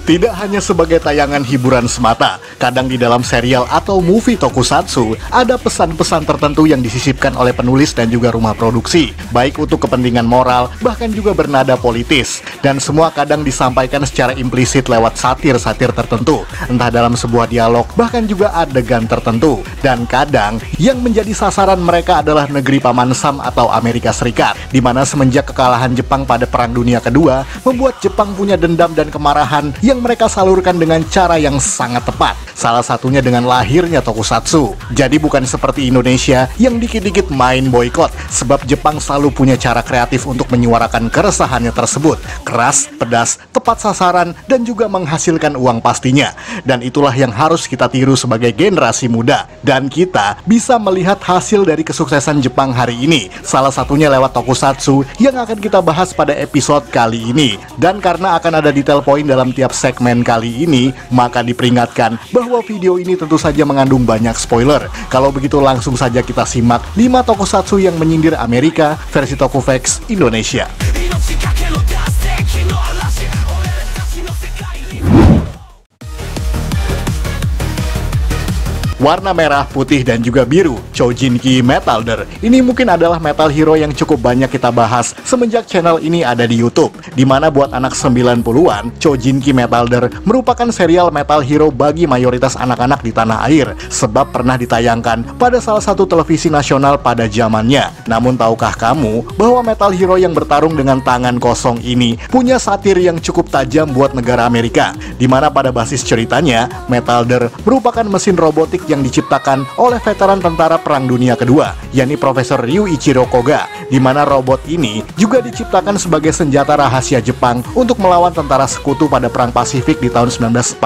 Tidak hanya sebagai tayangan hiburan semata, kadang di dalam serial atau movie tokusatsu, ada pesan-pesan tertentu yang disisipkan oleh penulis dan juga rumah produksi, baik untuk kepentingan moral, bahkan juga bernada politis. Dan semua kadang disampaikan secara implisit lewat satir-satir tertentu, entah dalam sebuah dialog, bahkan juga adegan tertentu. Dan kadang, yang menjadi sasaran mereka adalah negeri Paman Sam atau Amerika Serikat, di mana semenjak kekalahan Jepang pada Perang Dunia Kedua, membuat Jepang punya dendam dan kemarahan yang mereka salurkan dengan cara yang sangat tepat. Salah satunya dengan lahirnya tokusatsu. Jadi bukan seperti Indonesia yang dikit-dikit main boykot, sebab Jepang selalu punya cara kreatif untuk menyuarakan keresahannya tersebut. Keras, pedas, tepat sasaran, dan juga menghasilkan uang pastinya. Dan itulah yang harus kita tiru sebagai generasi muda. Dan kita bisa melihat hasil dari kesuksesan Jepang hari ini. Salah satunya lewat tokusatsu yang akan kita bahas pada episode kali ini. Dan karena akan ada detail poin dalam tiap segmen kali ini, maka diperingatkan bahwa video ini tentu saja mengandung banyak spoiler. Kalau begitu langsung saja kita simak 5 tokusatsu yang menyindir Amerika versi Tokufax Indonesia. Warna merah, putih, dan juga biru, Chojinki Metalder. Ini mungkin adalah metal hero yang cukup banyak kita bahas semenjak channel ini ada di YouTube. Dimana buat anak 90-an, Chojinki Metalder merupakan serial metal hero bagi mayoritas anak-anak di tanah air, sebab pernah ditayangkan pada salah satu televisi nasional pada zamannya. Namun tahukah kamu bahwa metal hero yang bertarung dengan tangan kosong ini punya satir yang cukup tajam buat negara Amerika, dimana pada basis ceritanya, Metalder merupakan mesin robotik yang diciptakan oleh veteran tentara Perang Dunia Kedua, yakni Profesor Ryuichiro Koga, di mana robot ini juga diciptakan sebagai senjata rahasia Jepang untuk melawan tentara sekutu pada Perang Pasifik di tahun 1945,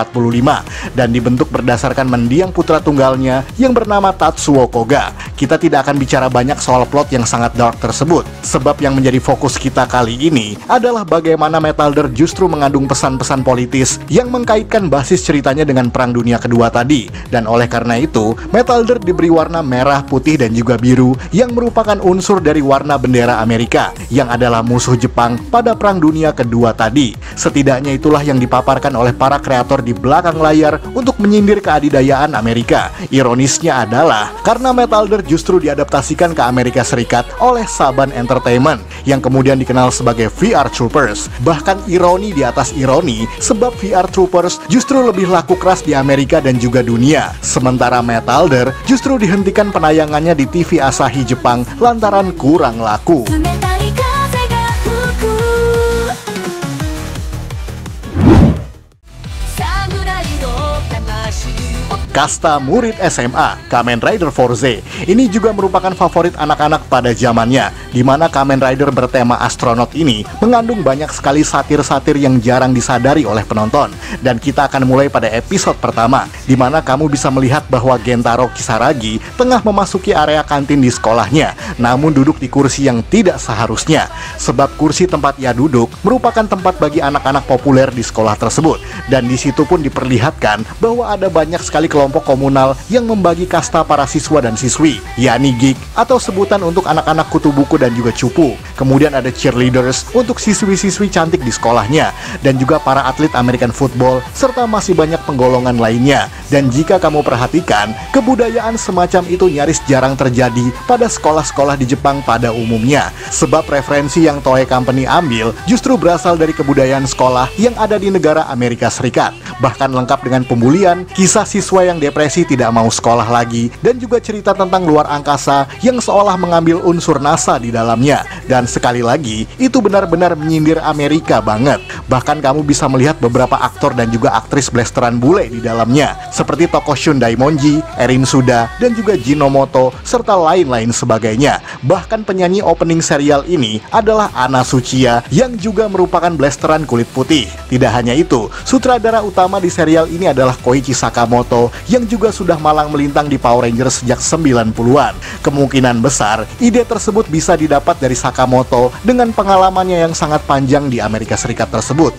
dan dibentuk berdasarkan mendiang putra tunggalnya yang bernama Tatsuo Koga. Kita tidak akan bicara banyak soal plot yang sangat dark tersebut, sebab yang menjadi fokus kita kali ini adalah bagaimana Metalder justru mengandung pesan-pesan politis yang mengkaitkan basis ceritanya dengan Perang Dunia Kedua tadi. Dan oleh karena itu, Metalder diberi warna merah, putih, dan juga biru yang merupakan unsur dari warna bendera Amerika yang adalah musuh Jepang pada Perang Dunia Kedua tadi. Setidaknya itulah yang dipaparkan oleh para kreator di belakang layar untuk menyindir keadidayaan Amerika. Ironisnya adalah karena Metalder justru diadaptasikan ke Amerika Serikat oleh Saban Entertainment yang kemudian dikenal sebagai VR Troopers. Bahkan ironi di atas ironi, sebab VR Troopers justru lebih laku keras di Amerika dan juga dunia. Sementara Metalder justru dihentikan penayangannya di TV Asahi Jepang lantaran kurang laku. Kasta murid SMA, Kamen Rider Fourze. Ini juga merupakan favorit anak-anak pada zamannya, di mana Kamen Rider bertema astronot ini mengandung banyak sekali satir-satir yang jarang disadari oleh penonton. Dan kita akan mulai pada episode pertama, di mana kamu bisa melihat bahwa Gentaro Kisaragi tengah memasuki area kantin di sekolahnya, namun duduk di kursi yang tidak seharusnya, sebab kursi tempat ia duduk merupakan tempat bagi anak-anak populer di sekolah tersebut. Dan di situ pun diperlihatkan bahwa ada banyak sekali kelompok komunal yang membagi kasta para siswa dan siswi, yakni geek atau sebutan untuk anak-anak kutu buku dan juga cupu. Kemudian ada cheerleaders untuk siswi-siswi cantik di sekolahnya, dan juga para atlet American football, serta masih banyak penggolongan lainnya. Dan jika kamu perhatikan, kebudayaan semacam itu nyaris jarang terjadi pada sekolah-sekolah di Jepang pada umumnya, sebab referensi yang Toei Company ambil justru berasal dari kebudayaan sekolah yang ada di negara Amerika Serikat. Bahkan lengkap dengan pembulian, kisah siswa yang depresi tidak mau sekolah lagi, dan juga cerita tentang luar angkasa yang seolah mengambil unsur NASA di dalamnya. Dan sekali lagi, itu benar-benar menyindir Amerika banget. Bahkan kamu bisa melihat beberapa aktor dan juga aktris blasteran bule di dalamnya, seperti tokoh Shun Daimonji, Erin Suda, dan juga Jinomoto, serta lain-lain sebagainya. Bahkan penyanyi opening serial ini adalah Ana Suchiya yang juga merupakan blasteran kulit putih. Tidak hanya itu, sutradara utama di serial ini adalah Koichi Sakamoto yang juga sudah malang melintang di Power Rangers sejak 90-an. Kemungkinan besar, ide tersebut bisa didapat dari Sakamoto dengan pengalamannya yang sangat panjang di Amerika Serikat tersebut.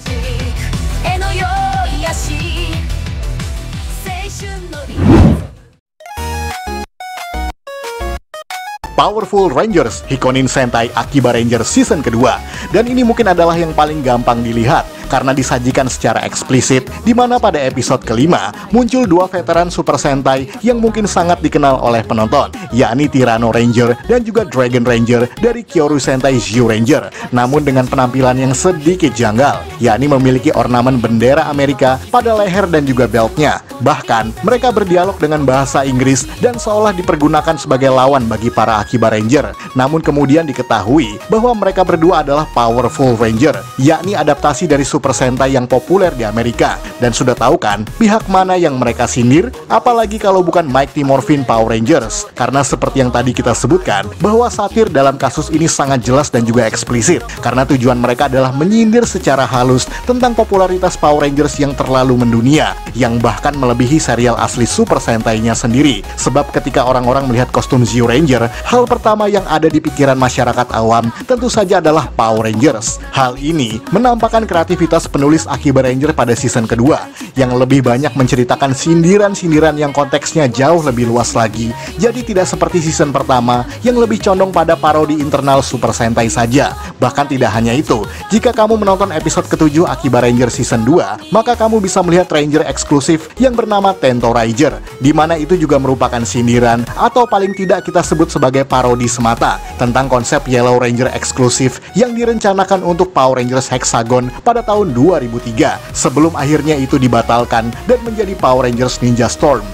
Powerful Rangers Hikonin Sentai Akiba Ranger season kedua. Dan ini mungkin adalah yang paling gampang dilihat karena disajikan secara eksplisit, di mana pada episode kelima muncul dua veteran Super Sentai yang mungkin sangat dikenal oleh penonton, yakni Tyranno Ranger dan juga Dragon Ranger dari Kyoru Sentai Zyuranger. Namun dengan penampilan yang sedikit janggal, yakni memiliki ornamen bendera Amerika pada leher dan juga beltnya. Bahkan mereka berdialog dengan bahasa Inggris dan seolah dipergunakan sebagai lawan bagi para Akiba Ranger. Namun kemudian diketahui bahwa mereka berdua adalah Powerful Ranger, yakni adaptasi dari Super Sentai yang populer di Amerika. Dan sudah tahu kan pihak mana yang mereka sindir? Apalagi kalau bukan Mighty Morphin Power Rangers. Karena seperti yang tadi kita sebutkan, bahwa satir dalam kasus ini sangat jelas dan juga eksplisit. Karena tujuan mereka adalah menyindir secara halus tentang popularitas Power Rangers yang terlalu mendunia, yang bahkan melebihi serial asli Super Sentai-nya sendiri. Sebab ketika orang-orang melihat kostum Zyuranger, hal pertama yang ada di pikiran masyarakat awam tentu saja adalah Power Rangers. Hal ini menampakkan kreativitas penulis Akiba Ranger pada season kedua, yang lebih banyak menceritakan sindiran-sindiran yang konteksnya jauh lebih luas lagi. Jadi tidak seperti season pertama yang lebih condong pada parodi internal Super Sentai saja. Bahkan tidak hanya itu, jika kamu menonton episode ke-7 Akiba Ranger season 2, maka kamu bisa melihat Ranger eksklusif yang bernama Tento Ranger, di mana itu juga merupakan sindiran atau paling tidak kita sebut sebagai parodi semata tentang konsep Yellow Ranger eksklusif yang direncanakan untuk Power Rangers Hexagon pada tahun 2003, sebelum akhirnya itu dibatalkan dan menjadi Power Rangers Ninja Storm.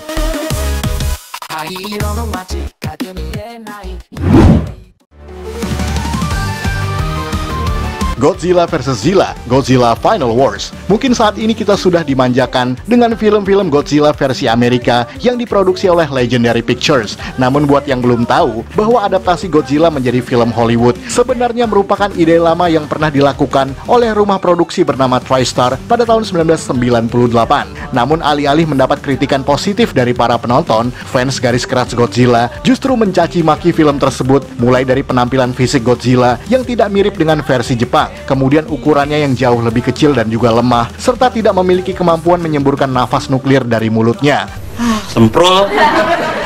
Godzilla vs Zilla, Godzilla Final Wars. Mungkin saat ini kita sudah dimanjakan dengan film-film Godzilla versi Amerika yang diproduksi oleh Legendary Pictures. Namun buat yang belum tahu bahwa adaptasi Godzilla menjadi film Hollywood sebenarnya merupakan ide lama yang pernah dilakukan oleh rumah produksi bernama TriStar pada tahun 1998. Namun alih-alih mendapat kritikan positif dari para penonton, fans garis keras Godzilla justru mencaci maki film tersebut, mulai dari penampilan fisik Godzilla yang tidak mirip dengan versi Jepang, kemudian ukurannya yang jauh lebih kecil dan juga lemah, serta tidak memiliki kemampuan menyemburkan nafas nuklir dari mulutnya. Semprot.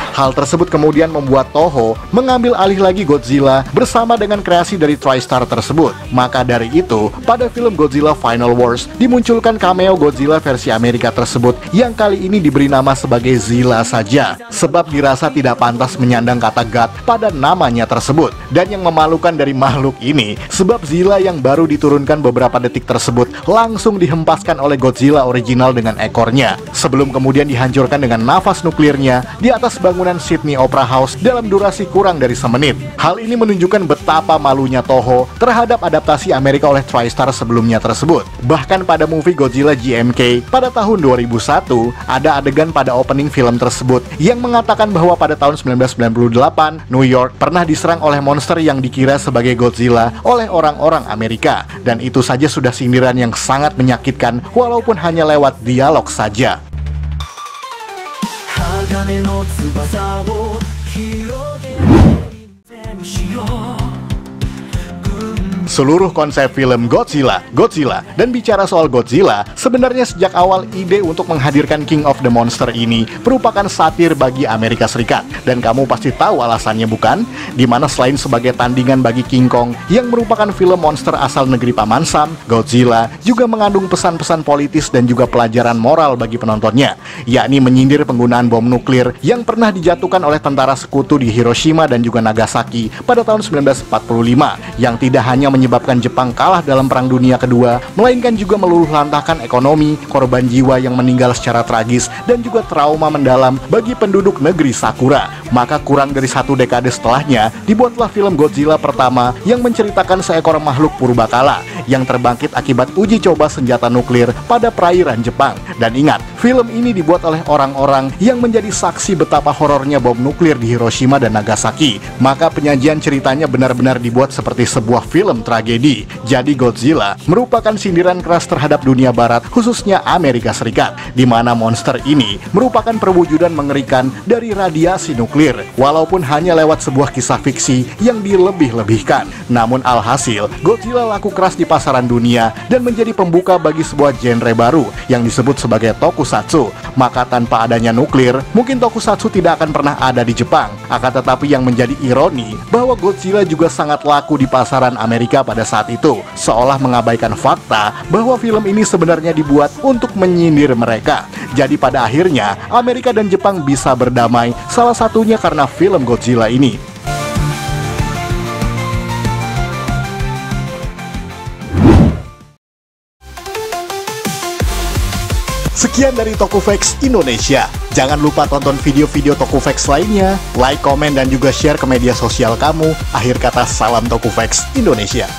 Hal tersebut kemudian membuat Toho mengambil alih lagi Godzilla bersama dengan kreasi dari TriStar tersebut. Maka dari itu, pada film Godzilla Final Wars dimunculkan cameo Godzilla versi Amerika tersebut yang kali ini diberi nama sebagai Zilla saja, sebab dirasa tidak pantas menyandang kata God pada namanya tersebut. Dan yang memalukan dari makhluk ini, sebab Zilla yang baru diturunkan beberapa detik tersebut langsung dihempaskan oleh Godzilla original dengan ekornya, sebelum kemudian dihancurkan dengan nafas nuklirnya di atas bangunan Sydney Opera House dalam durasi kurang dari semenit. Hal ini menunjukkan betapa malunya Toho terhadap adaptasi Amerika oleh TriStar sebelumnya tersebut. Bahkan pada movie Godzilla GMK pada tahun 2001, ada adegan pada opening film tersebut yang mengatakan bahwa pada tahun 1998, New York pernah diserang oleh monster yang dikira sebagai Godzilla oleh orang-orang Amerika. Dan itu saja sudah sindiran yang sangat menyakitkan walaupun hanya lewat dialog saja. Seluruh konsep film Godzilla, dan bicara soal Godzilla, sebenarnya sejak awal ide untuk menghadirkan King of the Monster ini merupakan satir bagi Amerika Serikat. Dan kamu pasti tahu alasannya bukan? Dimana selain sebagai tandingan bagi King Kong yang merupakan film monster asal negeri Paman Sam, Godzilla juga mengandung pesan-pesan politis dan juga pelajaran moral bagi penontonnya, yakni menyindir penggunaan bom nuklir yang pernah dijatuhkan oleh tentara sekutu di Hiroshima dan juga Nagasaki pada tahun 1945, yang tidak hanya menyebabkan Jepang kalah dalam Perang Dunia Kedua, melainkan juga meluluhlantahkan ekonomi, korban jiwa yang meninggal secara tragis, dan juga trauma mendalam bagi penduduk negeri Sakura. Maka kurang dari 1 dekade setelahnya, dibuatlah film Godzilla pertama yang menceritakan seekor makhluk purbakala yang terbangkit akibat uji coba senjata nuklir pada perairan Jepang. Dan ingat, film ini dibuat oleh orang-orang yang menjadi saksi betapa horornya bom nuklir di Hiroshima dan Nagasaki. Maka penyajian ceritanya benar-benar dibuat seperti sebuah film tragedi. Jadi Godzilla merupakan sindiran keras terhadap dunia barat, khususnya Amerika Serikat, di mana monster ini merupakan perwujudan mengerikan dari radiasi nuklir, walaupun hanya lewat sebuah kisah fiksi yang dilebih-lebihkan. Namun alhasil, Godzilla laku keras di pasaran dunia dan menjadi pembuka bagi sebuah genre baru yang disebut sebagai tokusatsu. Maka tanpa adanya nuklir, mungkin tokusatsu tidak akan pernah ada di Jepang. Akan tetapi yang menjadi ironi bahwa Godzilla juga sangat laku di pasaran Amerika pada saat itu, seolah mengabaikan fakta bahwa film ini sebenarnya dibuat untuk menyindir mereka. Jadi pada akhirnya Amerika dan Jepang bisa berdamai, salah satunya karena film Godzilla ini. Sekian dari Tokufacts Indonesia. Jangan lupa tonton video-video Tokufacts lainnya, like, komen, dan juga share ke media sosial kamu. Akhir kata, salam Tokufacts Indonesia.